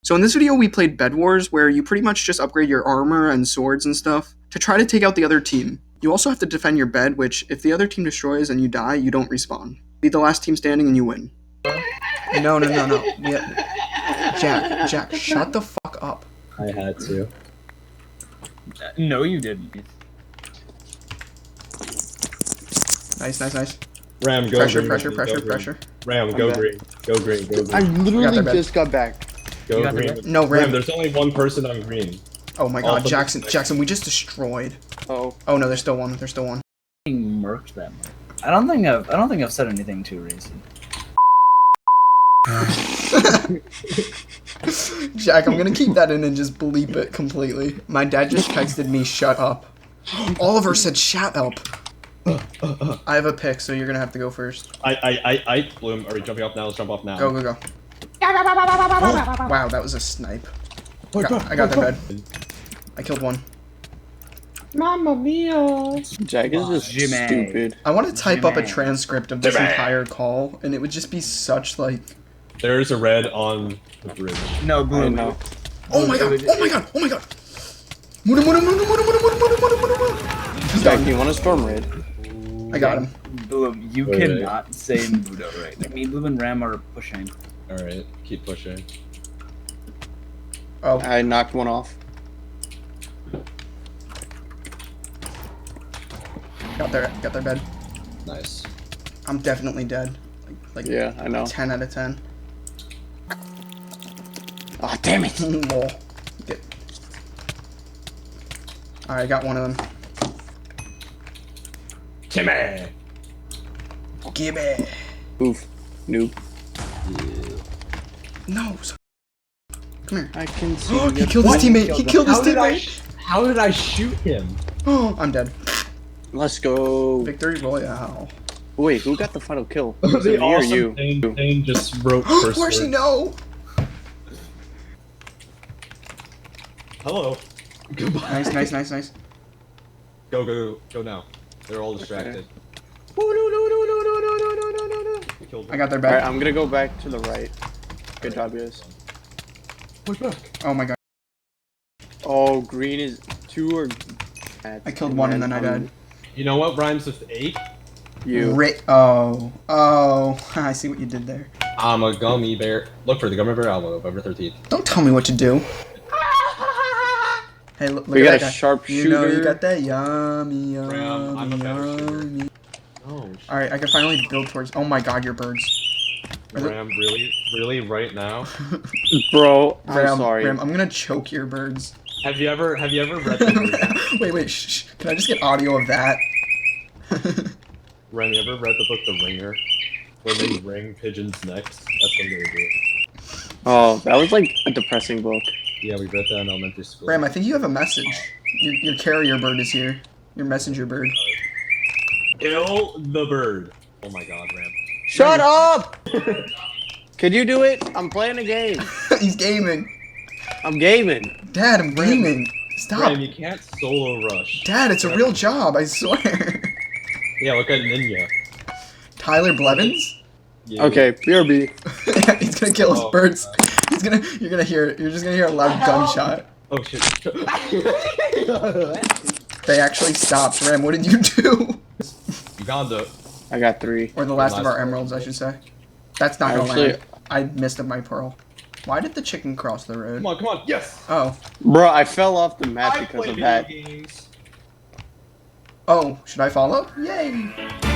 So in this video, we played Bed Wars, where you pretty much just upgrade your armor and swords and stuff to try to take out the other team. You also have to defend your bed, which if the other team destroys and you die, you don't respawn. Be the last team standing and you win. No. Jack, shut the fuck up. I had to. No, you didn't. Nice. Ram, go Pressure. Ram, go green. Go green. I literally just got back. Go green. No, Ram. There's only one person on green. Oh my god, Jackson, we just destroyed. Oh no, there's still one. Murked them. I don't think I've said anything too recent. Jack, I'm gonna keep that in and just bleep it completely. My dad just texted me, shut up. Oliver said, shut up. I have a pick, so you're gonna have to go first. Bloom, are we jumping off now? Let's jump off now. Go. Oh, wow, that was a snipe. I got their bed. I killed one. Mamma mia! Jack is just stupid. I want to type up a transcript of this entire call, and it would just be such like... There's a red on the bridge. No, Bloom. No. Oh my god! Jack, you want to storm raid? I got him. Bloom, you cannot say Mudo right now. Me, Bloom, and Ram are pushing. Alright, keep pushing. Oh. I knocked one off. Got their bed. Nice. I'm definitely dead. Like Yeah, I know. 10 out of 10. Ah, damn it! Lol. Alright, I got one of them. Timmy! Gimme! Oof. Noob. No! Come here. I can see He killed his teammate! He killed his teammate! How did I shoot him? Oh, I'm dead. Let's go. Victory Royale. Wait, who got the final kill? Was it The me or awesome you? Thing just wrote first Where's he word. know? Hello. Goodbye. Nice. Go now. They're all distracted. No. We killed them. I got their Alright, back. I'm gonna go back to the right. Good job, guys. Push back. Oh my god. Oh, green is 2 or... I killed one and then I died. You know what rhymes with 8? You. Oh, I see what you did there. I'm a gummy bear. Look for the gummy bear album, November 13th. Don't tell me what to do. Hey, look We at got that a guy. sharpshooter. You know you got that yummy. Ram, I'm a better shooter. Oh, Alright, I can finally build towards... Oh my god, your birds. Ram, really, right now? Bro, I'm sorry. Ram, I'm gonna choke your birds. Have you ever read the Wait, shh. Can I just get audio of that? Ram, you ever read the book The Ringer? Where they ring pigeons' necks? That's what they do. Oh, that was like a depressing book. Yeah, we read that in elementary school. Ram, I think you have a message. Your carrier bird is here. Your messenger bird. Kill the bird. Oh my god, Ram. Shut up! Could you do it? I'm playing a game. He's gaming. I'm gaming. Dad, I'm gaming. Stop. Ram, you can't solo rush. Dad, it's a real job, I swear. Yeah, look at Ninja. Tyler Blevins? Yeah. Okay, BRB. He's gonna kill his birds. You're just gonna hear a loud gunshot. Oh shit. They actually stopped. Ram, what did you do? Uganda. I got 3. Or the last of our emeralds, I should say. That's not gonna Actually- land. I missed my pearl. Why did the chicken cross the road? Come on. Yes. Oh. Bro, I fell off the map I because play of video that. games. Oh, should I follow? Yay!